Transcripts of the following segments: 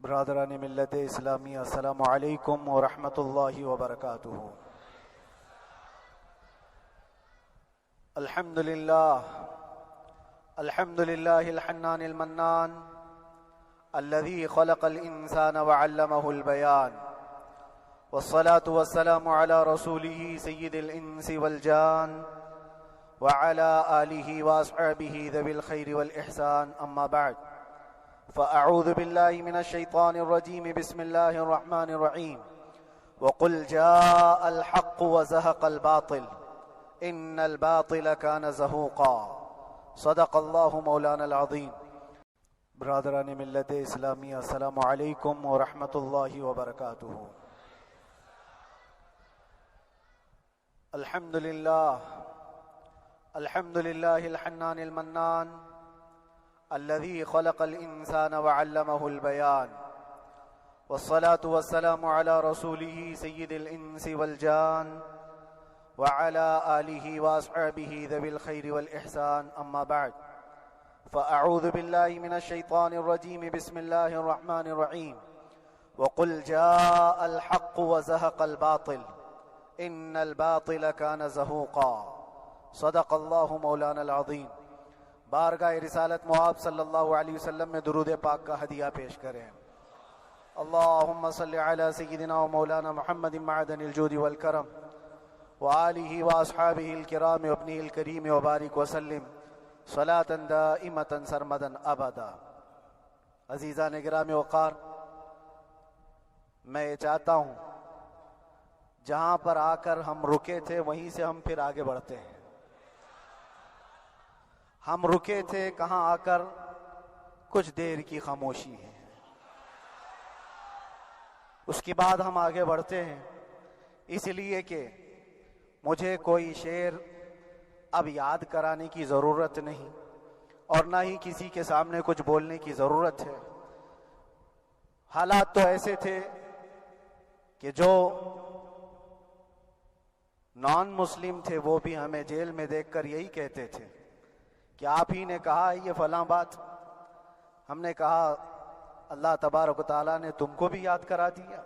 برادران ملت اسلامی، السلام علیکم ورحمۃ اللہ وبرکاتہ۔ الحمد للہ الحنان المنان الذي خلق الإنسان وعلمه البيان، والصلاة والسلام على رسوله سيد الإنس والجان وعلى آله وأصحابه ذوي الخير والإحسان، أما بعد فأعوذ بالله من الشيطان الرجيم، بسم الله الرحمن الرحيم، وقل جاء الحق وزهق الباطل إن الباطل كان زهوقا، صدق الله مولانا العظيم۔ برادران ملت اسلامی، السلام علیکم ورحمۃ اللہ وبرکاتہ۔ الحمد للہ الحنان المنان الذي خلق الإنسان وعلمه البيان، والصلاة والسلام على رسوله سيد الإنس والجان وعلى آله وأصحابه ذوي الخير والإحسان، أما بعد فأعوذ بالله من الشيطان الرجيم، بسم الله الرحمن الرحيم، وقل جاء الحق وزهق الباطل إن الباطل كان زهوقا، صدق الله مولانا العظيم۔ بارگاہ رسالت مآب صلی اللہ علیہ وسلم میں درود پاک کا ہدیہ پیش کریں۔ اللہم صلی علی سیدنا و مولانا محمد معدن الجود والکرم وآلہ واصحابہ الکرام وابنہ الکریم وبارک وسلم صلاة دائمتا سرمدا ابدا۔ عزیزان گرامی وقار، میں یہ چاہتا ہوں جہاں پر آ کر ہم رکے تھے وہیں سے ہم پھر آگے بڑھتے ہیں۔ ہم رکے تھے کہاں آ کر؟ کچھ دیر کی خاموشی ہے، اس کے بعد ہم آگے بڑھتے ہیں، اس لیے کہ مجھے کوئی شعر اب یاد کرانے کی ضرورت نہیں اور نہ ہی کسی کے سامنے کچھ بولنے کی ضرورت ہے۔ حالات تو ایسے تھے کہ جو نان مسلم تھے وہ بھی ہمیں جیل میں دیکھ کر یہی کہتے تھے کہ آپ ہی نے کہا یہ فلاں بات۔ ہم نے کہا اللہ تبارک و تعالیٰ نے تم کو بھی یاد کرا دیا۔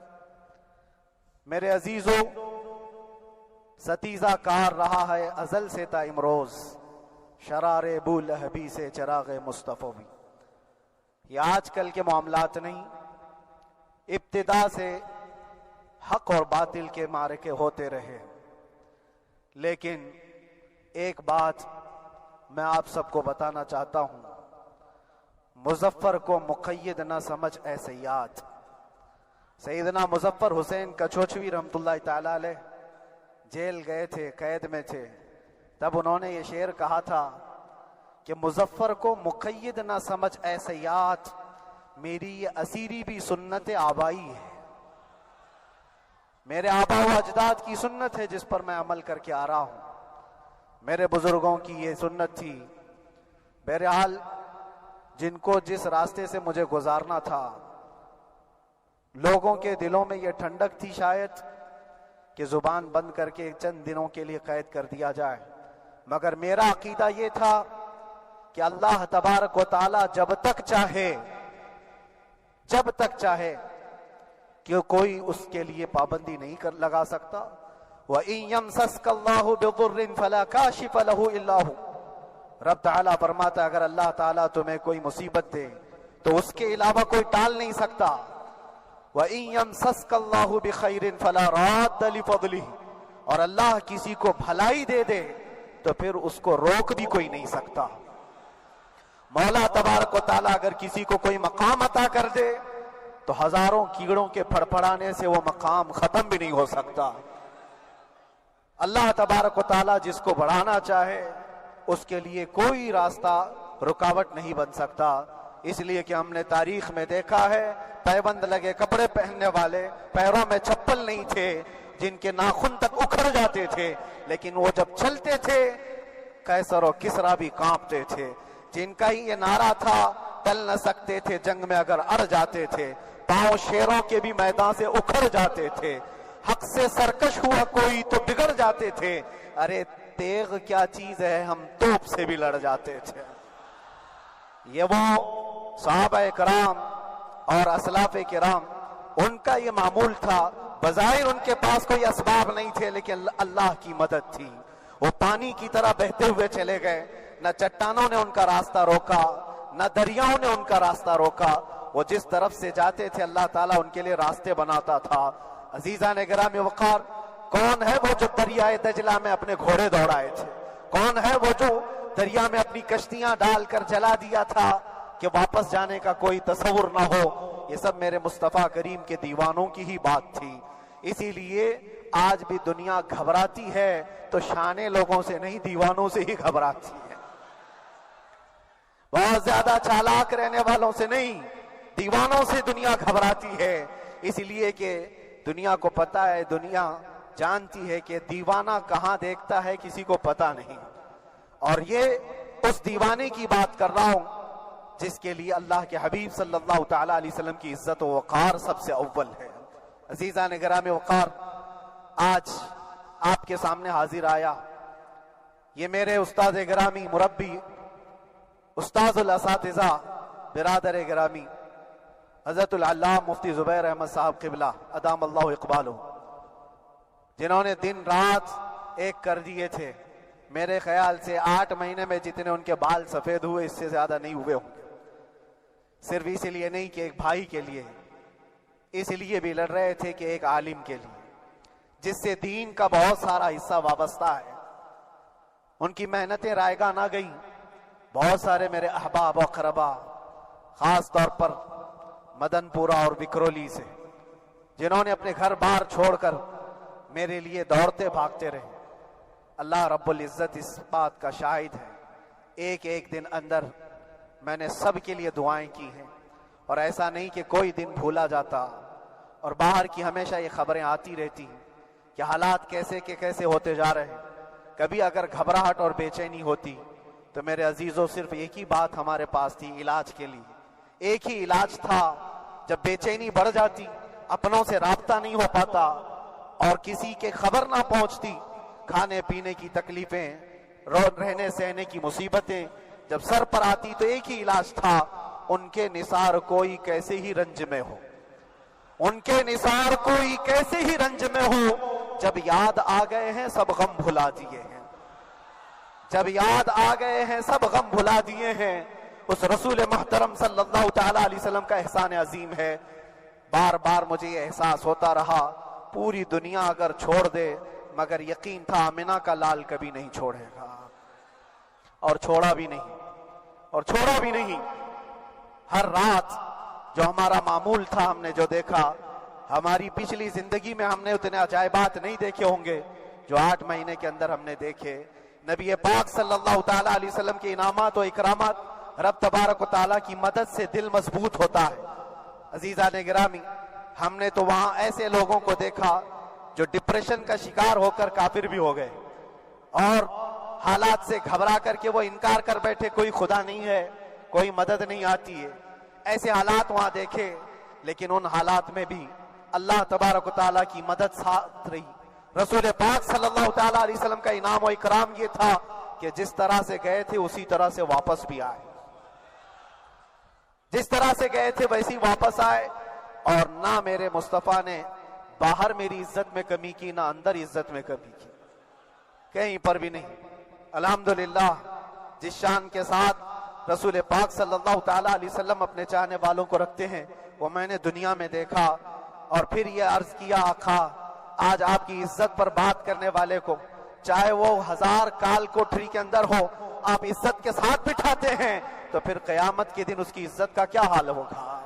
میرے عزیزو، ستیزہ کار رہا ہے ازل سے تا امروز، شرار بو لہبی سے چراغ مصطفی بھی۔ یہ آج کل کے معاملات نہیں، ابتدا سے حق اور باطل کے معرکے ہوتے رہے، لیکن ایک بات میں آپ سب کو بتانا چاہتا ہوں، مظفر کو مقید نہ سمجھ اے سیاد۔ سیدنا مظفر حسین کچھوچوی رحمت اللہ تعالی علیہ جیل گئے تھے، قید میں تھے، تب انہوں نے یہ شعر کہا تھا کہ مظفر کو مقید نہ سمجھ اے سیاد، میری یہ اسیری بھی سنت آبائی ہے، میرے آبا و اجداد کی سنت ہے جس پر میں عمل کر کے آ رہا ہوں، میرے بزرگوں کی یہ سنت تھی۔ بہرحال جن کو جس راستے سے مجھے گزارنا تھا، لوگوں کے دلوں میں یہ ٹھنڈک تھی شاید کہ زبان بند کر کے چند دنوں کے لیے قید کر دیا جائے، مگر میرا عقیدہ یہ تھا کہ اللہ تبارک و تعالی جب تک چاہے کہ کوئی اس کے لیے پابندی نہیں لگا سکتا۔ وَإِن يَمْسَسْكَ اللَّهُ بِضُرٍّ فَلَا كَاشِفَ لَهُ إِلَّا هُوَ، رب تعالیٰ فرماتا ہے اگر اللہ تعالیٰ تمہیں کوئی مصیبت دے تو اس کے علاوہ کوئی ٹال نہیں سکتا۔ وَإِن يَمْسَسْكَ اللَّهُ بِخَيْرٍ فَلَا رَادَّ لِفَضْلِهِ، اور اللہ کسی کو بھلائی دے دے تو پھر اس کو روک بھی کوئی نہیں سکتا۔ مولا تبارک و تعالیٰ اگر کسی کو کوئی مقام عطا کر دے تو ہزاروں کیڑوں کے پھڑپڑانے سے وہ مقام ختم بھی نہیں ہو سکتا۔ اللہ تبارک و تعالیٰ جس کو بڑھانا چاہے اس کے لیے کوئی راستہ رکاوٹ نہیں بن سکتا۔ اس لیے کہ ہم نے تاریخ میں دیکھا ہے پیبند لگے کپڑے پہننے والے، پیروں میں چپل نہیں تھے، جن کے ناخن تک اکھڑ جاتے تھے، لیکن وہ جب چلتے تھے قیصر و کسریٰ بھی کانپتے تھے، جن کا ہی یہ نعرہ تھا ٹل نہ سکتے تھے جنگ میں اگر اڑ جاتے تھے، پاؤں شیروں کے بھی میدان سے اکھڑ جاتے تھے، حق سے سرکش ہوا کوئی تو بگڑ جاتے تھے، ارے تیغ کیا چیز ہے ہم توپ سے بھی لڑ جاتے تھے۔ یہ وہ صحابہ کرام اور اسلاف کرام ان کا یہ معمول تھا، بظاہر ان کے پاس کوئی اسباب نہیں تھے لیکن اللہ کی مدد تھی، وہ پانی کی طرح بہتے ہوئے چلے گئے، نہ چٹانوں نے ان کا راستہ روکا، نہ دریاؤں نے ان کا راستہ روکا، وہ جس طرف سے جاتے تھے اللہ تعالیٰ ان کے لیے راستے بناتا تھا۔ عزیزان گرامی وقار، کون ہے وہ جو دریائے دجلہ میں اپنے گھوڑے دوڑائے تھے؟ کون ہے وہ جو دریا میں اپنی کشتیاں ڈال کر جلا دیا تھا کہ واپس جانے کا کوئی تصور نہ ہو؟ یہ سب میرے مصطفیٰ کریم کے دیوانوں کی ہی بات تھی۔ اسی لیے آج بھی دنیا گھبراتی ہے تو شانے لوگوں سے نہیں، دیوانوں سے ہی گھبراتی ہے، بہت زیادہ چالاک رہنے والوں سے نہیں، دیوانوں سے دنیا گھبراتی ہے۔ اس لیے کہ دنیا کو پتا ہے، دنیا جانتی ہے کہ دیوانہ کہاں دیکھتا ہے کسی کو پتا نہیں، اور یہ اس دیوانے کی بات کر رہا ہوں جس کے لیے اللہ کے حبیب صلی اللہ تعالی علیہ وسلم کی عزت و وقار سب سے اول ہے۔ عزیزان گرامی وقار، آج آپ کے سامنے حاضر آیا، یہ میرے استاد گرامی، مربی، استاذ الاساتذہ، برادر گرامی حضرت العلامہ مفتی زبیر احمد صاحب قبلہ ادام اللہ اقبالہ، جنہوں نے دن رات ایک کر دیے تھے۔ میرے خیال سے 8 مہینے میں جتنے ان کے بال سفید ہوئے اس سے زیادہ نہیں ہوئے ہوں گے، صرف اس لیے نہیں کہ ایک بھائی کے لیے، اس لیے بھی لڑ رہے تھے کہ ایک عالم کے لیے جس سے دین کا بہت سارا حصہ وابستہ ہے۔ ان کی محنتیں رائگاں نہ گئیں۔ بہت سارے میرے احباب و اقربا، خاص طور پر مدن پورہ اور وکرولی سے، جنہوں نے اپنے گھر بار چھوڑ کر میرے لیے دوڑتے بھاگتے رہے، اللہ رب العزت اس بات کا شاہد ہے، ایک ایک دن اندر میں نے سب کے لیے دعائیں کی ہیں، اور ایسا نہیں کہ کوئی دن بھولا جاتا، اور باہر کی ہمیشہ یہ خبریں آتی رہتی ہیں کہ حالات کیسے کے کیسے ہوتے جا رہے ہیں۔ کبھی اگر گھبراہٹ اور بے چینی ہوتی تو میرے عزیزوں صرف ایک ہی بات ہمارے پاس تھی علاج کے لیے، ایک ہی علاج تھا۔ جب بے چینی بڑھ جاتی، اپنوں سے رابطہ نہیں ہو پاتا اور کسی کے خبر نہ پہنچتی، کھانے پینے کی تکلیفیں، رہنے سہنے کی مصیبتیں جب سر پر آتی تو ایک ہی علاج تھا، ان کے نثار کوئی کیسے ہی رنج میں ہو، ان کے نثار کوئی کیسے ہی رنج میں ہو، جب یاد آ گئے ہیں سب غم بھلا دیے ہیں، جب یاد آ گئے ہیں سب غم بھلا دیے ہیں۔ اس رسول محترم صلی اللہ تعالی علیہ وسلم کا احسان عظیم ہے۔ بار بار مجھے یہ احساس ہوتا رہا، پوری دنیا اگر چھوڑ دے مگر یقین تھا آمنہ کا لال کبھی نہیں چھوڑے گا، اور چھوڑا بھی نہیں، اور چھوڑا بھی نہیں۔ ہر رات جو ہمارا معمول تھا، ہم نے جو دیکھا، ہماری پچھلی زندگی میں ہم نے اتنے عجائبات نہیں دیکھے ہوں گے جو 8 مہینے کے اندر ہم نے دیکھے۔ نبی پاک صلی اللہ تعالی علیہ وسلم کے انعامات و اکرامات، رب تبارک و تعالیٰ کی مدد سے دل مضبوط ہوتا ہے۔ عزیزان گرامی، ہم نے تو وہاں ایسے لوگوں کو دیکھا جو ڈپریشن کا شکار ہو کر کافر بھی ہو گئے، اور حالات سے گھبرا کر کے وہ انکار کر بیٹھے، کوئی خدا نہیں ہے، کوئی مدد نہیں آتی ہے، ایسے حالات وہاں دیکھے۔ لیکن ان حالات میں بھی اللہ تبارک و تعالیٰ کی مدد ساتھ رہی۔ رسول پاک صلی اللہ تعالیٰ علیہ وسلم کا انعام و اکرام یہ تھا کہ جس طرح سے گئے تھے اسی طرح سے واپس بھی آئے، جس طرح سے گئے تھے ویسی واپس آئے، اور نہ میرے مصطفیٰ نے باہر میری عزت میں کمی کی، نہ اندر عزت میں کمی کی، کہیں پر بھی نہیں۔ الحمدللہ، جس شان کے ساتھ رسول پاک صلی اللہ تعالیٰ علیہ وسلم اپنے چاہنے والوں کو رکھتے ہیں، وہ میں نے دنیا میں دیکھا، اور پھر یہ عرض کیا آقا، آج آپ کی عزت پر بات کرنے والے کو چاہے وہ 1000 کال کوٹری کے اندر ہو، آپ عزت کے ساتھ بٹھاتے ہیں تو پھر قیامت کے دن اس کی عزت کا کیا حال ہوگا؟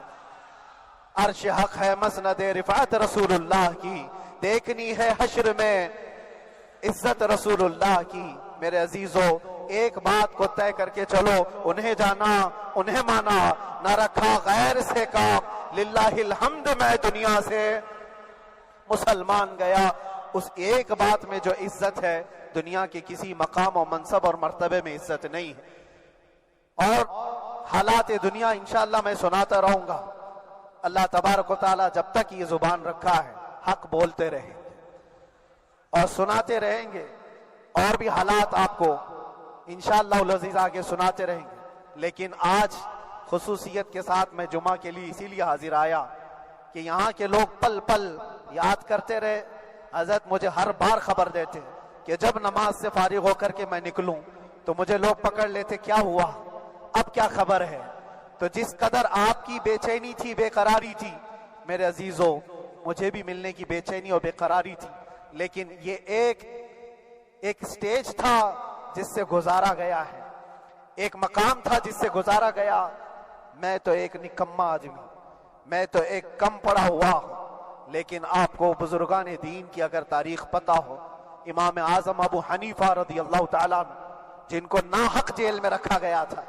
عرش حق ہے مسند رفعت رسول اللہ کی، دیکھنی ہے حشر میں عزت رسول اللہ کی۔ میرے عزیزو، ایک بات کو طے کر کے چلو، انہیں جانا، انہیں مانا، نہ رکھا غیر سے کام، للہ الحمد میں دنیا سے مسلمان گیا۔ اس ایک بات میں جو عزت ہے، دنیا کے کسی مقام و منصب اور مرتبے میں عزت نہیں ہے۔ اور حالات دنیا انشاءاللہ میں سناتا رہوں گا۔ اللہ تبارک و تعالیٰ جب تک یہ زبان رکھا ہے، حق بولتے رہیں گے اور سناتے رہیں گے، اور بھی حالات آپ کو انشاءاللہ العزیز آگے سناتے رہیں گے۔ لیکن آج خصوصیت کے ساتھ میں جمعہ کے لیے اسی لیے حاضر آیا کہ یہاں کے لوگ پل پل یاد کرتے رہے. حضرت مجھے ہر بار خبر دیتے کہ جب نماز سے فارغ ہو کر کے میں نکلوں تو مجھے لوگ پکڑ لیتے کیا ہوا, اب کیا خبر ہے. تو جس قدر آپ کی بے چینی تھی, بے قراری تھی, میرے عزیزو مجھے بھی ملنے کی بے چینی اور بے قراری تھی, لیکن یہ ایک سٹیج تھا جس سے گزارا گیا ہے, ایک مقام تھا جس سے گزارا گیا. میں تو ایک نکما آدمی, میں تو ایک کم پڑا ہوا ہوں, لیکن آپ کو بزرگان دین کی اگر تاریخ پتا ہو, امام اعظم ابو حنیفہ رضی اللہ تعالیٰ عنہ جن کو ناحق جیل میں رکھا گیا تھا,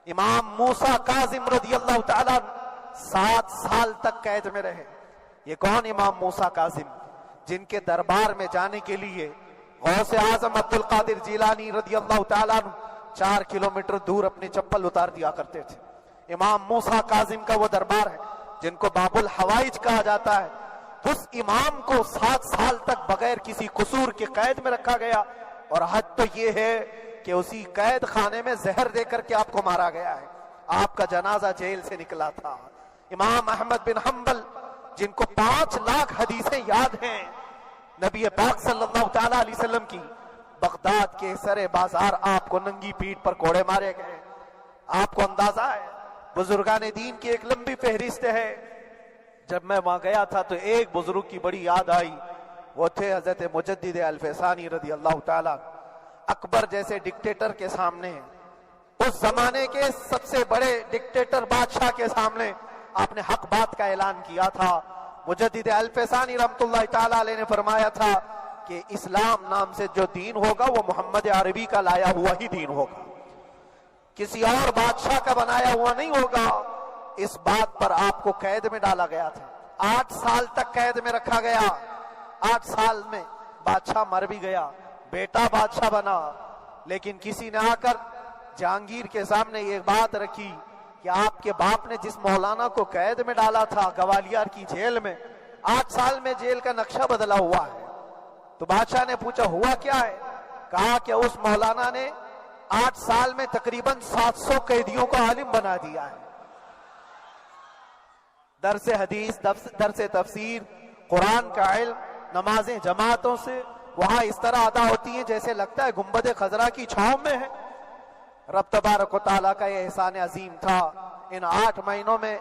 امام موسیٰ کاظم رضی اللہ تعالیٰ عنہ 7 سال تک قید میں رہے. یہ کون امام موسیٰ کاظم جن کے دربار میں جانے کے لیے غوث اعظم عبد القادر جیلانی رضی اللہ تعالیٰ عنہ 4 کلومیٹر دور اپنی چپل اتار دیا کرتے تھے. امام موسیٰ کاظم کا وہ دربار ہے جن کو باب الحوائج کہا جاتا ہے. اس امام کو 7 سال تک بغیر کسی قصور کے قید میں رکھا گیا, اور حد تو یہ ہے کہ اسی قید خانے میں زہر دے کر کے آپ کو مارا گیا ہے. آپ کا جنازہ جیل سے نکلا تھا. امام احمد بن حنبل جن کو 5 لاکھ حدیثیں یاد ہیں نبی پاک صلی اللہ تعالیٰ علیہ وسلم کی, بغداد کے سر بازار آپ کو ننگی پیٹھ پر کوڑے مارے گئے. آپ کو اندازہ ہے بزرگان دین کی ایک لمبی فہرست ہے. جب میں وہاں گیا تھا تو ایک بزرگ کی بڑی یاد آئی, وہ تھے حضرت مجدد الفیسانی رضی اللہ تعالیٰ. اکبر جیسے ڈکٹیٹر کے سامنے, اس زمانے کے سب سے بڑے ڈکٹیٹر بادشاہ کے سامنے آپ نے حق بات کا اعلان کیا تھا. مجدد الفیسانی رحمت اللہ تعالیٰ علیہ نے فرمایا تھا کہ اسلام نام سے جو دین ہوگا وہ محمد عربی کا لایا ہوا ہی دین ہوگا, کسی اور بادشاہ کا بنایا ہوا نہیں ہوگا. اس بات پر آپ کو قید میں ڈالا گیا تھا, 8 سال تک قید میں رکھا گیا. 8 سال میں بادشاہ مر بھی گیا, بیٹا بادشاہ بنا, لیکن کسی نے آ کر جہانگیر کے سامنے یہ بات رکھی کہ آپ کے باپ نے جس مولانا کو قید میں ڈالا تھا گوالیار کی جیل میں, 8 سال میں جیل کا نقشہ بدلا ہوا ہے. تو بادشاہ نے پوچھا ہوا کیا ہے؟ کہا کہ اس مولانا نے 8 سال میں تقریباً 700 قیدیوں کو عالم بنا دیا ہے. درس حدیث, درس تفسیر, قرآن کا علم, نمازیں جماعتوں سے وہاں اس طرح ادا ہوتی ہیں جیسے لگتا ہے گنبد خضرا کی چھاؤں میں ہے. رب تبارک و تعالیٰ کا یہ احسان عظیم تھا. ان 8 مہینوں میں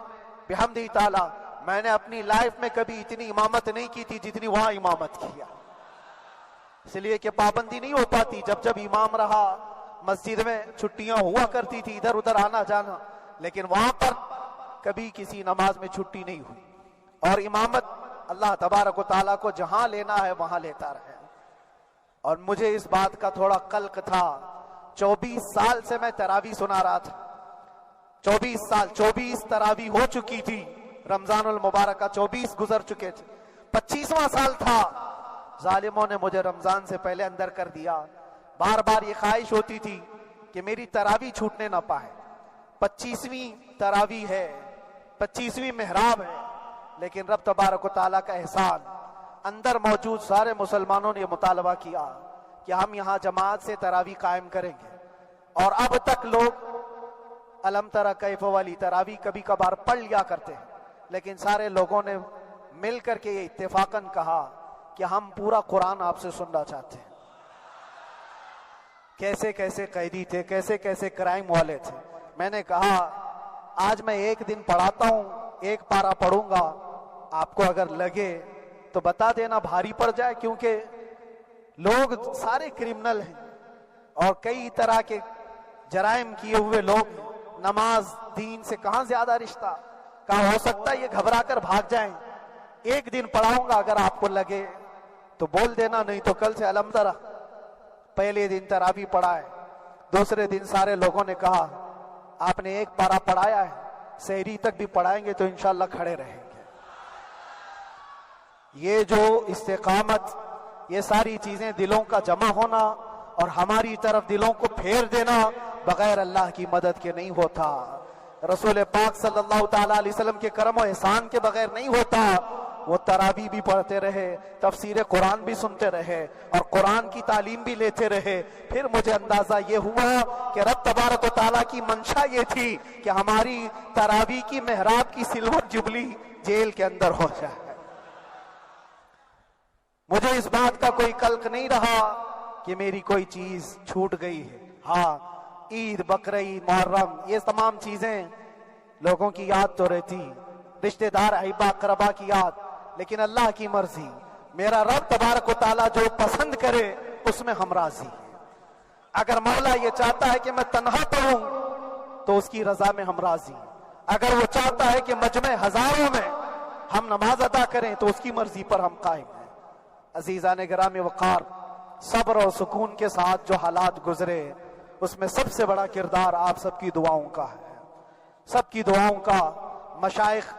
بحمدہ تعالیٰ میں نے اپنی لائف میں کبھی اتنی امامت نہیں کی تھی جتنی وہاں امامت کیا, اس لیے کہ پابندی نہیں ہو پاتی. جب جب امام رہا مسجد میں چھٹیاں ہوا کرتی تھی, ادھر ادھر آنا جانا, لیکن وہاں پر کبھی کسی نماز میں چھٹی نہیں ہوئی. اور امامت اللہ تبارک و تعالیٰ کو جہاں لینا ہے وہاں لیتا رہے. اور مجھے اس بات کا تھوڑا قلق تھا, 24 سال سے میں تراویح سنا رہا تھا. 24 تراویح ہو چکی تھی, رمضان المبارک کا 24 گزر چکے تھے, 25واں سال تھا. ظالموں نے مجھے رمضان سے پہلے اندر کر دیا. بار بار یہ خواہش ہوتی تھی کہ میری تراویح چھوٹنے نہ پائے. 25ویں تراویح ہے, 25ویں محراب ہے, لیکن رب تبارک و تعالیٰ کا احسان, اندر موجود سارے مسلمانوں نے یہ مطالبہ کیا کہ ہم یہاں جماعت سے تراویح قائم کریں گے. اور اب تک لوگ الم تری کیف والی تراویح کبھی کبھار پڑھ لیا کرتے ہیں, لیکن سارے لوگوں نے مل کر کے یہ اتفاقاً کہا کہ ہم پورا قرآن آپ سے سننا چاہتے ہیں. کیسے کیسے قیدی تھے, کیسے کیسے کرائم والے تھے. میں نے کہا آج میں 1 دن پڑھاتا ہوں, 1 پارہ پڑھوں گا, آپ کو اگر لگے تو بتا دینا, بھاری پڑ جائے, کیونکہ لوگ سارے کرمنل ہیں اور کئی طرح کے جرائم کیے ہوئے لوگ. نماز دین سے کہاں زیادہ رشتہ. کہا ہو سکتا ہے یہ گھبرا کر بھاگ جائیں. 1 دن پڑھاؤں گا, اگر آپ کو لگے تو بول دینا, نہیں تو کل سے الم تری. پہلے دن تراویح پڑھائے, دوسرے دن سارے لوگوں نے کہا آپ نے 1 پارہ پڑھایا ہے, سحری تک بھی پڑھائیں گے تو انشاءاللہ کھڑے رہیں گے. یہ جو استقامت, یہ ساری چیزیں دلوں کا جمع ہونا اور ہماری طرف دلوں کو پھیر دینا بغیر اللہ کی مدد کے نہیں ہوتا. رسول پاک صلی اللہ تعالیٰ علیہ وسلم کے کرم و احسان کے بغیر نہیں ہوتا. وہ تراویح بھی پڑھتے رہے، تفسیر قرآن بھی سنتے رہے اور قرآن کی تعلیم بھی لیتے رہے۔ پھر مجھے اندازہ یہ ہوا کہ رب تبارک و تعالیٰ کی منشا یہ تھی کہ ہماری تراویح کی محراب کی سلور جبلی جیل کے اندر ہو جائے۔ مجھے اس بات کا کوئی قلق نہیں رہا کہ میری کوئی چیز چھوٹ گئی ہے۔ ہاں، عید، بقرعید، محرم، یہ تمام چیزیں لوگوں کی یاد تو رہتی، رشتہ دار، احباب، اقربا کی یاد، لیکن اللہ کی مرضی، میرا رب تبارک و تعالیٰ جو پسند کرے اس میں ہم راضی ہیں۔ اگر مولا یہ چاہتا ہے کہ میں تنہا پڑھوں تو اس کی رضا میں ہم راضی ہیں، اگر وہ چاہتا ہے کہ مجمع ہزاروں میں ہم نماز ادا کریں تو اس کی مرضی پر ہم قائم ہیں۔ عزیزان گرامی وقار، صبر اور سکون کے ساتھ جو حالات گزرے اس میں سب سے بڑا کردار آپ سب کی دعاؤں کا ہے، سب کی دعاؤں کا۔ مشائخ،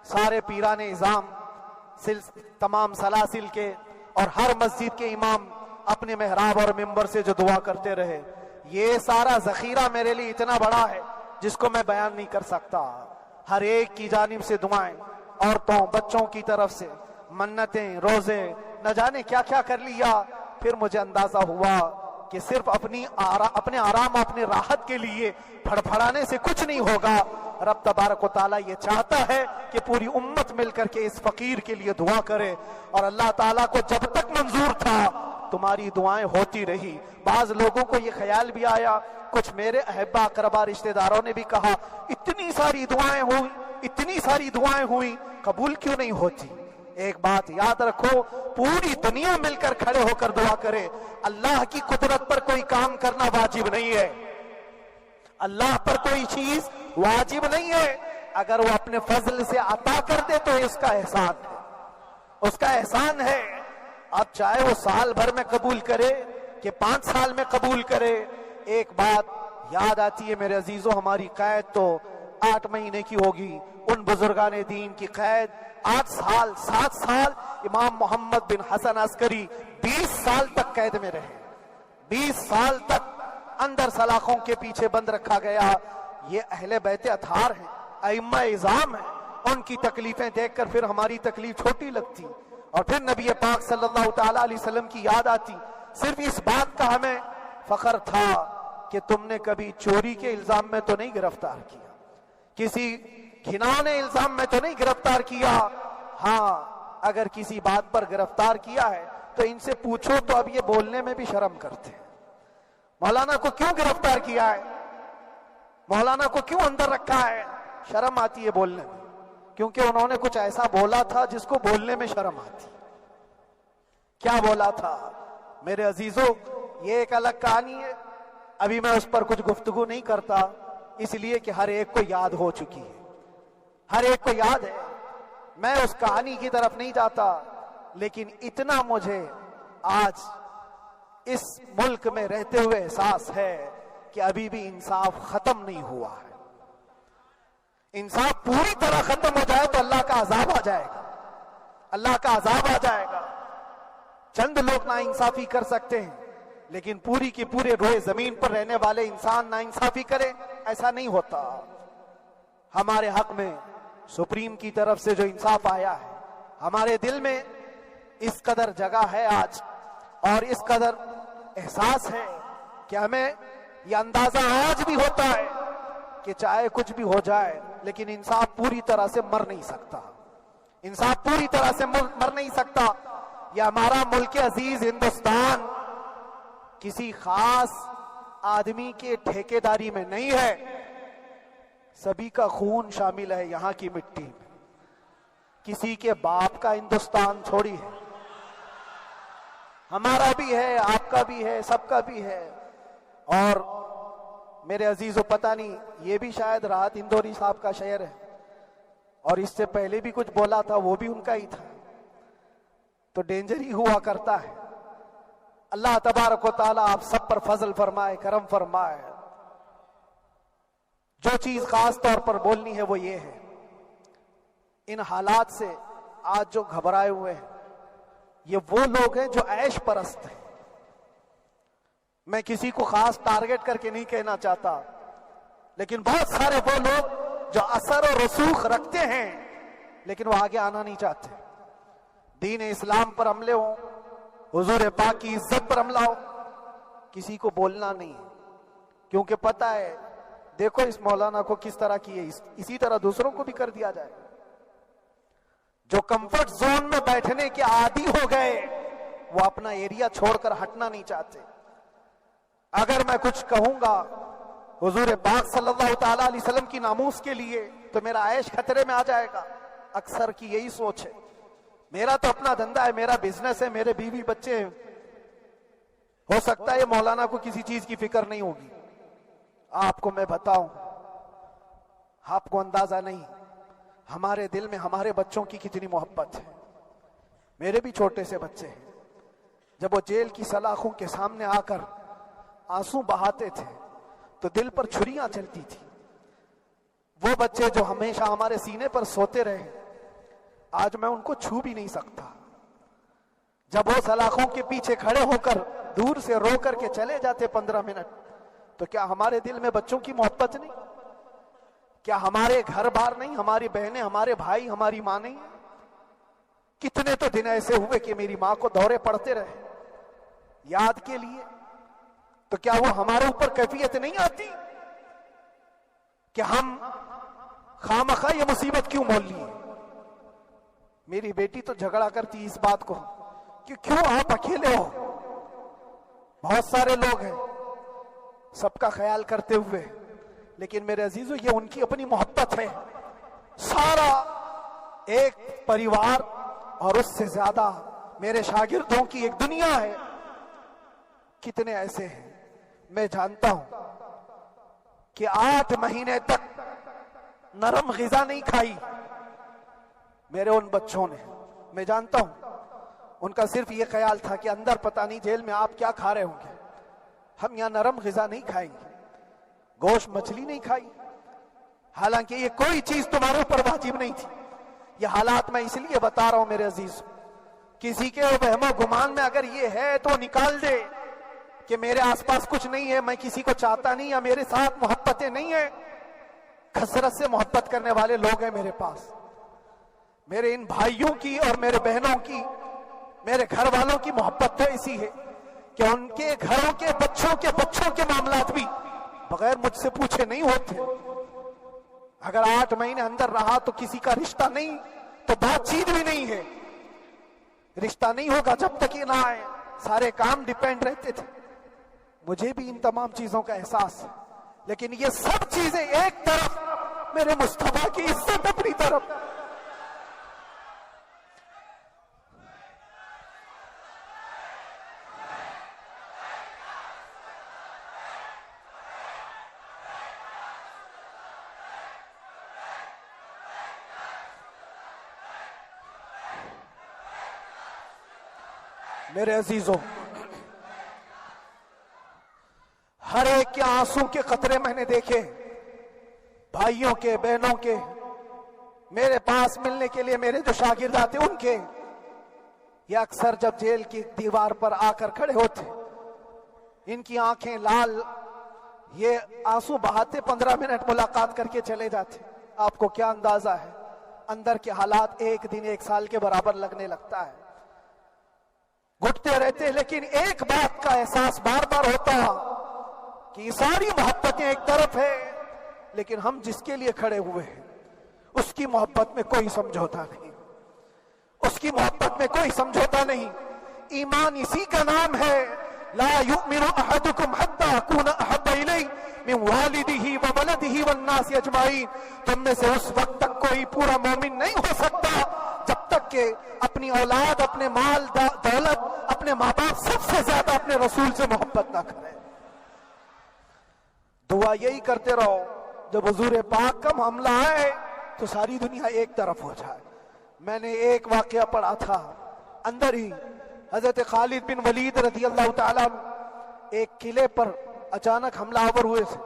سارے پیران اعظام، تمام سلاسل کے اور ہر مسجد کے امام اپنے محراب اور منبر سے جو دعا کرتے رہے، یہ سارا ذخیرہ میرے لیے اتنا بڑا ہے جس کو میں بیان نہیں کر سکتا۔ ہر ایک کی جانب سے دعائیں، عورتوں، بچوں کی طرف سے منتیں، روزے، نہ جانے کیا کیا کر لیا۔ پھر مجھے اندازہ ہوا کہ صرف اپنے آرام، اپنے راحت کے لیے پھڑپھڑانے سے کچھ نہیں ہوگا۔ رب تبارک و تعالیٰ یہ چاہتا ہے کہ پوری امت مل کر کے اس فقیر کے لیے دعا کرے، اور اللہ تعالیٰ کو جب تک منظور تھا تمہاری دعائیں ہوتی رہی۔ بعض لوگوں کو یہ خیال بھی آیا، کچھ میرے احبا اقربا رشتہ داروں نے بھی کہا اتنی ساری دعائیں ہوئی، اتنی ساری دعائیں ہوئی، قبول کیوں نہیں ہوتی؟ ایک بات یاد رکھو، پوری دنیا مل کر کھڑے ہو کر دعا کرے، اللہ کی قدرت پر کوئی کام کرنا واجب نہیں ہے، اللہ پر کوئی چیز واجب نہیں ہے۔ اگر وہ اپنے فضل سے عطا کر دے تو اس کا احسان ہے، اس کا احسان ہے۔ اب چاہے وہ سال بھر میں قبول کرے کہ 5 سال میں قبول کرے، ایک بات یاد آتی ہے میرے عزیزوں، ہماری قید تو 8 مہینے کی ہوگی، ان بزرگان دین کی قید 8 سال، 7 سال۔ امام محمد بن حسن عسکری 20 سال تک قید میں رہے، 20 سال تک اندر سلاخوں کے پیچھے بند رکھا گیا۔ یہ اہل بیت اطہار ہیں، ائمہ اعظام ہیں، ان کی تکلیفیں دیکھ کر پھر ہماری تکلیف چھوٹی لگتی، اور پھر نبی پاک صلی اللہ تعالی علیہ وسلم کی یاد آتی۔ صرف اس بات کا ہمیں فخر تھا کہ تم نے کبھی چوری کے الزام میں تو نہیں گرفتار کیا، کسی گھناؤنے الزام میں تو نہیں گرفتار کیا۔ ہاں، اگر کسی بات پر گرفتار کیا ہے تو ان سے پوچھو تو اب یہ بولنے میں بھی شرم کرتے ہیں، مولانا کو کیوں گرفتار کیا ہے، مولانا کو کیوں اندر رکھا ہے؟ شرم آتی ہے بولنے میں، کیونکہ انہوں نے کچھ ایسا بولا تھا جس کو بولنے میں شرم آتی۔ کیا بولا تھا میرے عزیزوں؟ یہ ایک الگ کہانی ہے، ابھی میں اس پر کچھ گفتگو نہیں کرتا، اس لیے کہ ہر ایک کو یاد ہو چکی ہے، ہر ایک کو یاد ہے، میں اس کہانی کی طرف نہیں جاتا۔ لیکن اتنا مجھے آج اس ملک میں رہتے ہوئے احساس ہے کہ ابھی بھی انصاف ختم نہیں ہوا ہے۔ انصاف پوری طرح ختم ہو جائے تو اللہ کا عذاب آ جائے گا، اللہ کا عذاب آ جائے گا۔ چند لوگ نا انصافی کر سکتے ہیں، لیکن پوری کی پورے روئے زمین پر رہنے والے انسان نا انصافی کرے، ایسا نہیں ہوتا۔ ہمارے حق میں سپریم کی طرف سے جو انصاف آیا ہے، ہمارے دل میں اس قدر جگہ ہے آج، اور اس قدر احساس ہے کہ ہمیں یہ اندازہ آج بھی ہوتا ہے کہ چاہے کچھ بھی ہو جائے لیکن انصاف پوری طرح سے مر نہیں سکتا، انصاف پوری طرح سے مر نہیں سکتا۔ یہ ہمارا ملک عزیز ہندوستان کسی خاص آدمی کے ٹھیکیداری میں نہیں ہے، سبھی کا خون شامل ہے یہاں کی مٹی میں، کسی کے باپ کا ہندوستان تھوڑی ہے، ہمارا بھی ہے، آپ کا بھی ہے، سب کا بھی ہے۔ اور میرے عزیزو، پتہ نہیں، یہ بھی شاید راحت اندوری صاحب کا شعر ہے، اور اس سے پہلے بھی کچھ بولا تھا، وہ بھی ان کا ہی تھا، تو ڈینجر ہی ہوا کرتا ہے۔ اللہ تبارک و تعالیٰ آپ سب پر فضل فرمائے، کرم فرمائے۔ جو چیز خاص طور پر بولنی ہے وہ یہ ہے، ان حالات سے آج جو گھبرائے ہوئے ہیں یہ وہ لوگ ہیں جو عیش پرست ہیں۔ میں کسی کو خاص ٹارگٹ کر کے نہیں کہنا چاہتا، لیکن بہت سارے وہ لوگ جو اثر و رسوخ رکھتے ہیں لیکن وہ آگے آنا نہیں چاہتے، دین اسلام پر حملے ہوں، حضور پاک کی عزت پر حملہ ہو، کسی کو بولنا نہیں، کیونکہ پتہ ہے دیکھو اس مولانا کو کس طرح کیے، اسی طرح دوسروں کو بھی کر دیا جائے۔ جو کمفرٹ زون میں بیٹھنے کے عادی ہو گئے وہ اپنا ایریا چھوڑ کر ہٹنا نہیں چاہتے۔ اگر میں کچھ کہوں گا حضور پاک صلی اللہ تعالی علیہ وسلم کی ناموس کے لیے تو میرا عیش خطرے میں آ جائے گا۔ اکثر کی یہی سوچ ہے، میرا تو اپنا دھندا ہے، میرا بزنس ہے، میرے بیوی بچے ہیں، ہو سکتا ہے مولانا کو کسی چیز کی فکر نہیں ہوگی۔ آپ کو میں بتاؤں، آپ کو اندازہ نہیں ہمارے دل میں ہمارے بچوں کی کتنی محبت ہے۔ میرے بھی چھوٹے سے بچے ہیں، جب وہ جیل کی سلاخوں کے سامنے آ کر آنسو بہاتے تھے تو دل پر چھریاں چلتی تھی۔ وہ بچے جو ہمیشہ ہمارے سینے پر سوتے رہے، آج میں ان کو چھو بھی نہیں سکتا۔ جب وہ سلاخوں کے پیچھے کھڑے ہو کر دور سے رو کر کے چلے جاتے 15 منٹ، تو کیا ہمارے دل میں بچوں کی محبت نہیں؟ کیا ہمارے گھر بار نہیں، ہماری بہنیں، ہمارے بھائی، ہماری ماں نہیں؟ کتنے تو دن ایسے ہوئے کہ میری ماں کو دورے پڑتے رہے یاد کے لیے، تو کیا وہ ہمارے اوپر کیفیت نہیں آتی کہ ہم خامخواہ یہ مصیبت کیوں مول لیے؟ میری بیٹی تو جھگڑا کرتی اس بات کو کہ کیوں آپ اکیلے ہو، بہت سارے لوگ ہیں سب کا خیال کرتے ہوئے، لیکن میرے عزیزو یہ ان کی اپنی محبت ہے، سارا ایک پریوار اور اس سے زیادہ میرے شاگردوں کی ایک دنیا ہے۔ کتنے ایسے ہیں میں جانتا ہوں کہ 8 مہینے تک نرم غذا نہیں کھائی میرے ان بچوں نے، میں جانتا ہوں ان کا صرف یہ خیال تھا کہ اندر پتہ نہیں جیل میں آپ کیا کھا رہے ہوں گے، ہم یہاں نرم غذا نہیں کھائیں گے، گوشت مچھلی نہیں کھائی، حالانکہ یہ کوئی چیز تمہارے اوپر واجب نہیں تھی۔ یہ حالات میں اس لیے بتا رہا ہوں میرے عزیز، کسی کے وہم و گمان میں اگر یہ ہے تو نکال دے کہ میرے آس پاس کچھ نہیں ہے، میں کسی کو چاہتا نہیں، یا میرے ساتھ محبتیں نہیں ہیں۔ کثرت سے محبت کرنے والے لوگ ہیں میرے پاس، میرے ان بھائیوں کی اور میرے بہنوں کی، میرے گھر والوں کی محبت تو ایسی ہے کہ ان کے گھروں کے بچوں کے معاملات بھی بغیر مجھ سے پوچھے نہیں ہوتے۔ اگر 8 مہینے اندر رہا تو کسی کا رشتہ نہیں تو بات چیت بھی نہیں ہے، رشتہ نہیں ہوگا جب تک یہ نہ آئے، سارے کام ڈیپینڈ رہتے تھے۔ مجھے بھی ان تمام چیزوں کا احساس ہے، لیکن یہ سب چیزیں ایک طرف، میرے مصطفیٰ کی عزت اپنی طرف۔ میرے عزیزوں، ہر ایک کے آنسوں کے قطرے میں نے دیکھے، بھائیوں کے، بہنوں کے، میرے پاس ملنے کے لیے میرے جو شاگرد آتے ان کے، یہ اکثر جب جیل کی دیوار پر آ کر کھڑے ہوتے، ان کی آنکھیں لال، یہ آنسو بہاتے 15 منٹ ملاقات کر کے چلے جاتے۔ آپ کو کیا اندازہ ہے اندر کے حالات ایک دن 1 سال کے برابر لگنے لگتا ہے، گھٹتے رہتے، لیکن ایک بات کا احساس بار بار ہوتا کہ یہ ساری محبتیں ایک طرف ہے، لیکن ہم جس کے لیے کھڑے ہوئے ہیں اس کی محبت میں کوئی سمجھوتا نہیں، اس کی محبت میں کوئی سمجھوتا نہیں۔ ایمان اسی کا نام ہے، لا یؤمن احدکم حتی اکون احب الیہ من والدہ وولدہ والناس اجمعین، تم میں سے اس وقت تک کوئی پورا مومن نہیں ہو سکتا جب تک کہ اپنی اولاد، اپنے مال دولت، اپنے ماں باپ، سب سے زیادہ اپنے رسول سے محبت نہ کرے۔ دعا یہی کرتے رہو جب حضور پاک کا معاملہ آئے تو ساری دنیا ایک طرف ہو جائے۔ میں نے ایک واقعہ پڑھا تھا، اندر ہی حضرت خالد بن ولید رضی اللہ تعالیٰ ایک قلعے پر اچانک حملہ آور ہوئے تھے۔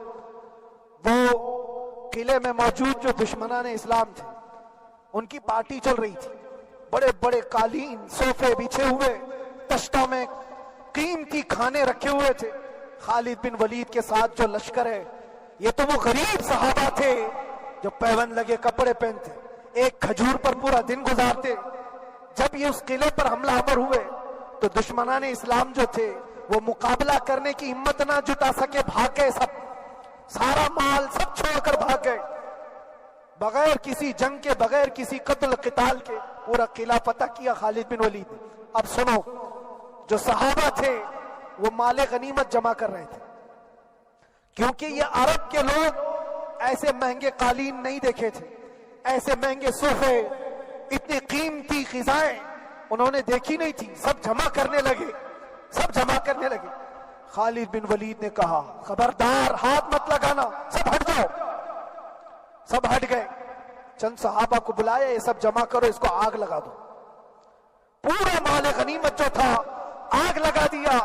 وہ قلعے میں موجود جو دشمنان اسلام تھے ان کی پارٹی چل رہی تھی، بڑے بڑے قالین، صوفے بچھے ہوئے، تشتوں میں قیمتی کھانے رکھے ہوئے تھے۔ خالد بن ولید کے ساتھ جو لشکر ہے، یہ تو وہ غریب صحابہ تھے جو پیون لگے کپڑے پہنتے، ایک کھجور پر پورا دن گزارتے، جب یہ اس قلعے پر حملہ آور ہوئے تو دشمنان اسلام جو تھے وہ مقابلہ کرنے کی ہمت نہ جٹا سکے، بھاگ گئے، سب سارا مال سب چھوڑ کر بھاگ گئے، بغیر کسی جنگ کے، بغیر کسی قتل قتال کے پورا قلعہ فتح کیا خالد بن ولید نے۔ اب سنو، جو صحابہ تھے وہ مال غنیمت جمع کر رہے تھے، کیونکہ یہ عرب کے لوگ ایسے مہنگے قالین نہیں دیکھے تھے، ایسے مہنگے صوفے، اتنی قیمتی غذائیں انہوں نے دیکھی نہیں تھی۔ سب جمع کرنے لگے، سب جمع کرنے لگے۔ خالد بن ولید نے کہا خبردار ہاتھ مت لگانا، سب ہٹ جاؤ۔ سب ہٹ گئے، چند صحابہ کو بلایا، یہ سب جمع کرو، اس کو آگ لگا دو۔ پورا مال غنیمت جو تھا آگ لگا دیا۔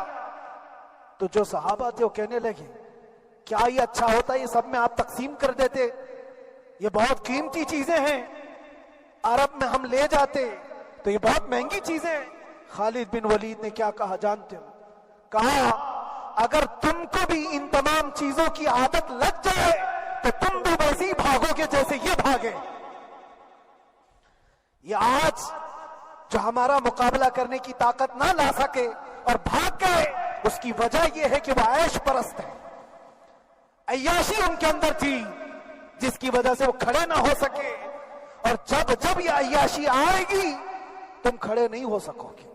تو جو صحابہ تھے وہ کہنے لگے کیا یہ اچھا ہوتا، یہ سب میں آپ تقسیم کر دیتے، یہ بہت قیمتی چیزیں ہیں، عرب میں ہم لے جاتے تو یہ بہت مہنگی چیزیں ہیں۔ خالد بن ولید نے کیا کہا جانتے ہو؟ کہا اگر تم کو بھی ان تمام چیزوں کی عادت لگ جائے تو تم بھی ویسے ہی بھاگو گے جیسے یہ بھاگے۔ یہ آج جو ہمارا مقابلہ کرنے کی طاقت نہ لا سکے اور بھاگ گئے، اس کی وجہ یہ ہے کہ وہ عیش پرست ہے، عیاشی ان کے اندر تھی جس کی وجہ سے وہ کھڑے نہ ہو سکے، اور جب جب یہ عیاشی آئے گی تم کھڑے نہیں ہو سکو گے،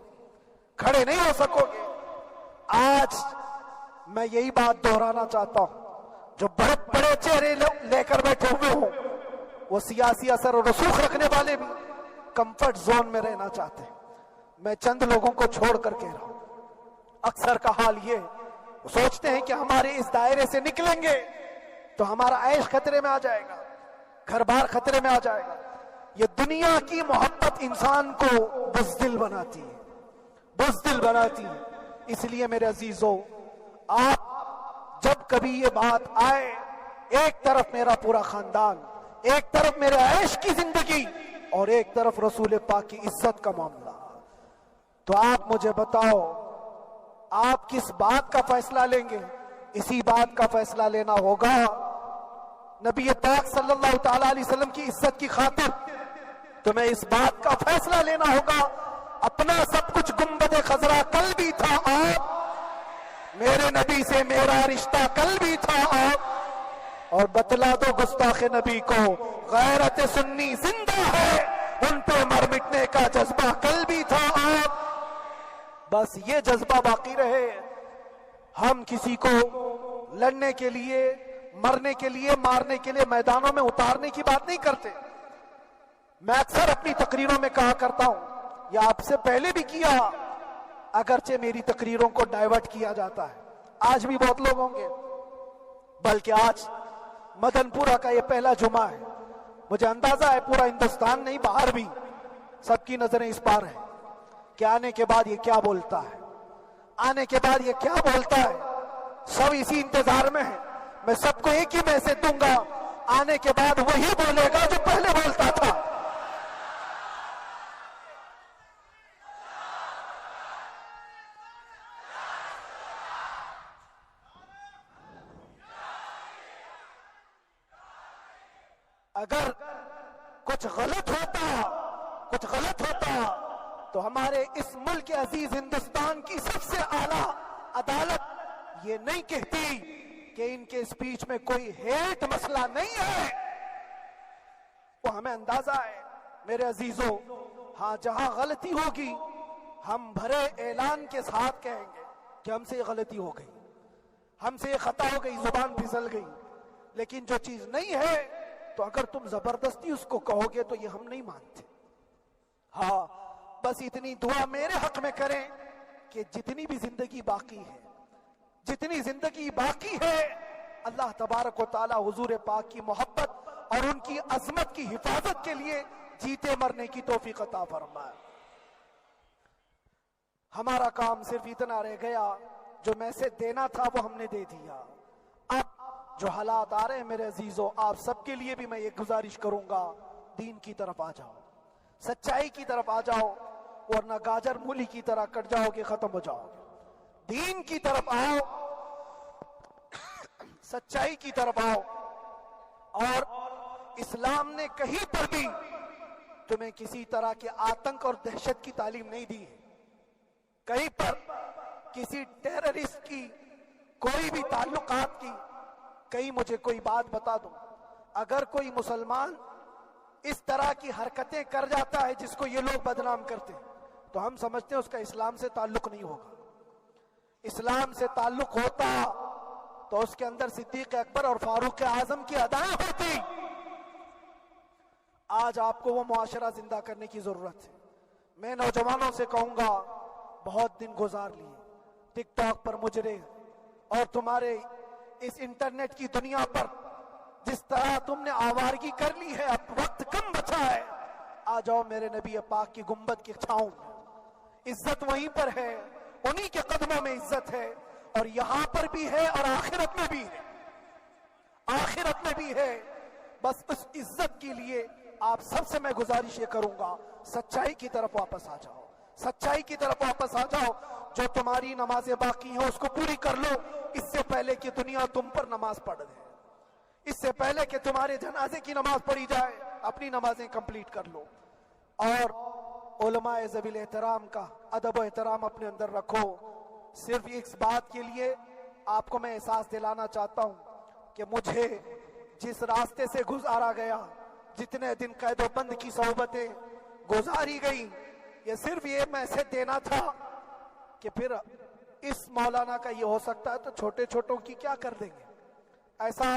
کھڑے نہیں ہو سکو گے۔ آج میں یہی بات دہرانا چاہتا ہوں، جو بڑے بڑے چہرے لے کر بیٹھے ہوئے ہوں، وہ سیاسی اثر اور رسوخ رکھنے والے بھی کمفرٹ زون میں رہنا چاہتے ہیں۔ میں چند لوگوں کو چھوڑ کر کہہ رہا ہوں، اکثر کا حال یہ وہ سوچتے ہیں کہ ہمارے اس دائرے سے نکلیں گے تو ہمارا عیش خطرے میں آ جائے گا، گھر بار خطرے میں آ جائے گا۔ یہ دنیا کی محبت انسان کو بزدل بناتی ہے، بزدل بناتی ہے۔ اس لیے میرے عزیزو، آپ جب کبھی یہ بات آئے، ایک طرف میرا پورا خاندان، ایک طرف میرے عیش کی زندگی اور ایک طرف رسول پاک کی عزت کا معاملہ، تو آپ مجھے بتاؤ آپ کس بات کا فیصلہ لیں گے؟ اسی بات کا فیصلہ لینا ہوگا نبی پاک صلی اللہ تعالی علیہ وسلم کی عزت کی خاطر تمہیں اس بات کا فیصلہ لینا ہوگا۔ اپنا سب کچھ گنبد خضرا کل بھی تھا آپ، میرے نبی سے میرا رشتہ کل بھی تھا آپ، اور بتلا دو گستاخ نبی کو غیرت سنی زندہ ہے، ان پہ مر مٹنے کا جذبہ کل بھی تھا آپ۔ بس یہ جذبہ باقی رہے۔ ہم کسی کو لڑنے کے لیے، مرنے کے لیے، مارنے کے لیے میدانوں میں اتارنے کی بات نہیں کرتے۔ میں اکثر اپنی تقریروں میں کہا کرتا ہوں، یا آپ سے پہلے بھی کیا، اگرچہ میری تقریروں کو ڈائیورٹ کیا جاتا ہے، آج بھی بہت لوگ ہوں گے، بلکہ آج مدن پورہ کا یہ پہلا جمعہ ہے، مجھے اندازہ ہے پورا ہندوستان نہیں، باہر بھی سب کی نظریں اس پار ہیں کہ آنے کے بعد یہ کیا بولتا ہے، آنے کے بعد یہ کیا بولتا ہے۔ سب اسی انتظار میں ہیں۔ میں سب کو ایک ہی میسج دوں گا، آنے کے بعد وہی بولے گا جو پہلے بولتا تھا۔ اگر کچھ غلط ہوتا تو ہمارے اس ملک عزیز ہندوستان کی سب سے اعلیٰ عدالت یہ نہیں کہتی کہ ان کے اسپیچ میں کوئی ہیٹ مسئلہ نہیں ہے۔ وہ ہمیں اندازہ ہے میرے عزیزوں، ہاں جہاں غلطی ہوگی ہم بھرے اعلان کے ساتھ کہیں گے کہ ہم سے یہ غلطی ہو گئی، ہم سے یہ خطا ہو گئی، زبان پھسل گئی۔ لیکن جو چیز نہیں ہے تو اگر تم زبردستی اس کو کہو گے تو یہ ہم نہیں مانتے۔ ہاں بس اتنی دعا میرے حق میں کریں کہ جتنی بھی زندگی باقی ہے، جتنی زندگی باقی ہے، اللہ تبارک و تعالی حضور پاک کی محبت اور ان کی عظمت کی حفاظت کے لیے جیتے مرنے کی توفیق عطا فرمائے۔ ہمارا کام صرف اتنا رہ گیا، جو میسج دینا تھا وہ ہم نے دے دیا۔ اب جو حالات آ رہے ہیں میرے عزیزوں، آپ سب کے لیے بھی میں یہ گزارش کروں گا، دین کی طرف آ جاؤ، سچائی کی طرف آ جاؤ، ورنہ گاجر مولی کی طرح کٹ جاؤ گے، ختم ہو جاؤ گے۔ دین کی طرف آؤ، سچائی کی طرف آؤ، اور اسلام نے کہیں پر بھی تمہیں کسی طرح کے آتنک اور دہشت کی تعلیم نہیں دی ہے. کہیں پر کسی ٹیررسٹ کی کوئی بھی تعلقات کی کہیں مجھے کوئی بات بتا دو. اگر کوئی مسلمان اس طرح کی حرکتیں کر جاتا ہے جس کو یہ لوگ بدنام کرتے ہیں تو ہم سمجھتے ہیں اس کا اسلام سے تعلق نہیں ہوگا. اسلام سے تعلق ہوتا تو اس کے اندر صدیق اکبر اور فاروق اعظم کی ادائیں ہوتی. آج آپ کو وہ معاشرہ زندہ کرنے کی ضرورت ہے. میں نوجوانوں سے کہوں گا بہت دن گزار لیے ٹک ٹاک پر مجرے اور تمہارے اس انٹرنیٹ کی دنیا پر جس طرح تم نے آوارگی کر لی ہے. اب وقت کم بچا ہے. آ جاؤ میرے نبی پاک کی گنبد کی چھاؤں میں. عزت وہیں پر ہے, انہی کے قدموں میں عزت ہے, اور یہاں پر بھی ہے اور آخرت میں بھی ہے. آخرت میں بھی ہے. بس اس عزت کے لیے آپ سب سے میں گزارش یہ کروں گا, سچائی کی طرف واپس آ جاؤ. سچائی کی طرف واپس آ جاؤ. جو تمہاری نمازیں باقی ہیں اس کو پوری کر لو, اس سے پہلے کہ دنیا تم پر نماز پڑھ دے, اس سے پہلے کہ تمہارے جنازے کی نماز پڑھی جائے اپنی نمازیں کمپلیٹ کر لو. اور علماء ذوی احترام کا ادب و احترام اپنے اندر رکھو. صرف اس بات کے لیے آپ کو میں احساس دلانا چاہتا ہوں کہ مجھے جس راستے سے گزارا گیا, جتنے دن قید و بند کی صحبتیں گزاری گئی, یہ صرف یہ میسج دینا تھا کہ پھر اس مولانا کا یہ ہو سکتا ہے تو چھوٹے چھوٹوں کی کیا کر دیں گے. ایسا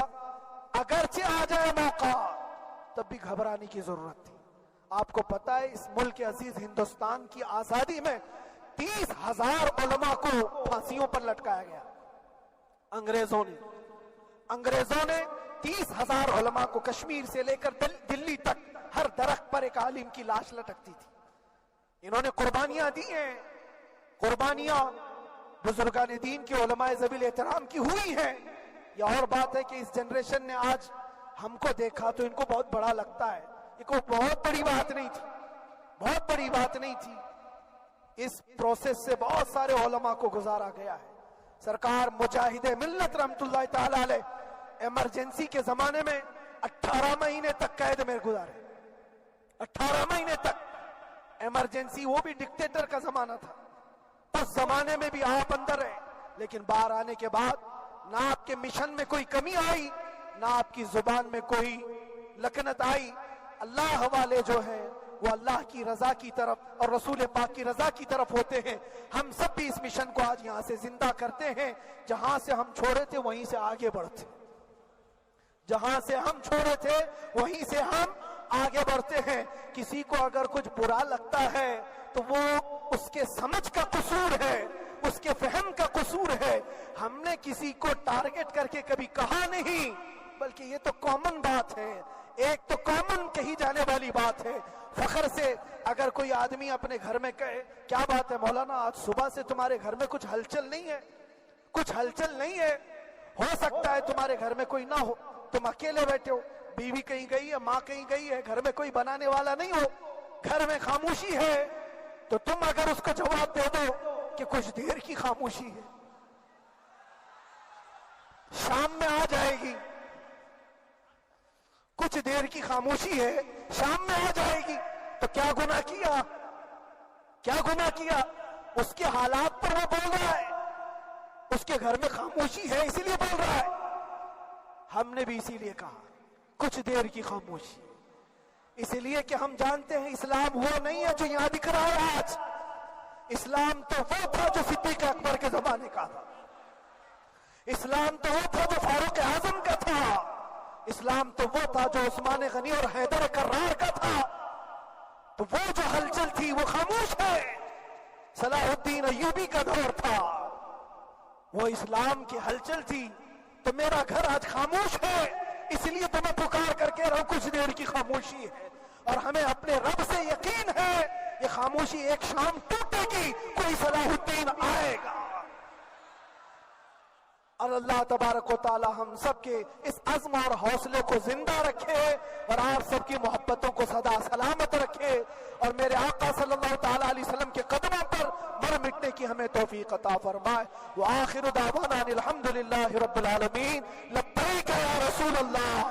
اگرچہ آ جائے موقع تب بھی گھبرانے کی ضرورت تھی. آپ کو پتا ہے اس ملک عزیز ہندوستان کی آزادی میں 30,000 علماء کو پھانسیوں پر لٹکایا گیا. انگریزوں نے 30,000 علماء کو کشمیر سے لے کر دلی تک ہر درخت پر ایک عالم کی لاش لٹکتی تھی. انہوں نے قربانیاں دی ہیں. قربانیاں بزرگان دین کے علماء ذوی احترام کی ہوئی ہیں. یہ اور بات ہے کہ اس جنریشن نے آج ہم کو دیکھا تو ان کو بہت بڑا لگتا ہے. یہ کوئی بہت بڑی بات نہیں تھی, بہت بڑی بات نہیں تھی. اس پروسیس سے بہت سارے علماء کو گزارا گیا ہے. سرکار مجاہد ملت رحمت اللہ تعالی علیہ ایمرجنسی کے زمانے میں 18 مہینے تک قید میں گزارے. 18 مہینے تک ایمرجنسی, وہ بھی ڈکٹیٹر کا زمانہ تھا. اس زمانے میں بھی آپ اندر رہے, لیکن باہر آنے کے بعد نہ آپ کے مشن میں کوئی کمی آئی, نہ آپ کی زبان میں کوئی لکنت آئی. اللہ والے جو ہیں وہ اللہ کی رضا کی طرف اور رسول پاک کی رضا کی طرف ہوتے ہیں. ہم سب بھی اس مشن کو آج یہاں سے زندہ کرتے ہیں. جہاں سے ہم چھوڑے تھے وہیں سے آگے بڑھتے, جہاں سے ہم چھوڑے تھے وہیں سے ہم آگے بڑھتے ہیں. کسی کو اگر کچھ برا لگتا ہے تو وہ اس کے سمجھ کا قصور ہے, اس کے فہم کا قصور ہے. ہم نے کسی کو ٹارگٹ کر کے کبھی کہا نہیں, بلکہ یہ تو کامن بات ہے, ایک تو کامن کہی جانے والی بات ہے. فخر سے اگر کوئی آدمی اپنے گھر میں کہے کیا بات ہے مولانا آج صبح سے تمہارے گھر میں کچھ ہلچل نہیں ہے, کچھ ہلچل نہیں ہے. ہو سکتا ہے تمہارے گھر میں کوئی نہ ہو, تم اکیلے بیٹھے ہو, بیوی کہیں گئی ہے, ماں کہیں گئی ہے, گھر میں کوئی بنانے والا نہیں ہو, گھر میں خاموشی ہے, تو تم اگر اس کو جواب دے دو کہ کچھ دیر کی خاموشی ہے, شام میں آ جائے گی, کچھ دیر کی خاموشی ہے, شام میں آ جائے گی, تو کیا گناہ کیا, کیا گناہ کیا؟ اس کے حالات پر وہ بول رہا ہے, اس کے گھر میں خاموشی ہے اسی لیے بول رہا ہے. ہم نے بھی اسی لیے کہا کچھ دیر کی خاموشی, اسی لیے کہ ہم جانتے ہیں اسلام وہ نہیں ہے جو یہاں دکھ رہا ہے آج. اسلام تو وہ تھا جو صدیق اکبر کے زمانے کا تھا, اسلام تو وہ تھا جو فاروق اعظم کا تھا, اسلام تو وہ تھا جو عثمان غنی اور حیدر کرار کا تھا. تو وہ جو ہلچل تھی وہ خاموش ہے. صلاح الدین ایوبی کا دور تھا, وہ اسلام کی ہلچل تھی. تو میرا گھر آج خاموش ہے, اس لیے تو میں پکار کر کے رہا کچھ دیر کی خاموشی ہے. اور ہمیں اپنے رب سے یقین ہے یہ خاموشی ایک شام ٹوٹے گی, کوئی صلاح الدین آئے گا. اور اللہ تبارک و تعالی ہم سب کے اس عزم اور حوصلے کو زندہ رکھے, اور آپ سب کی محبتوں کو سدا سلامت رکھے, اور میرے آقا صلی اللہ تعالی علیہ وسلم کے قدموں پر مر مٹنے کی ہمیں توفیق عطا فرمائے. وآخر دعوانا الحمدللہ رب العالمین. لبیک یا رسول اللہ.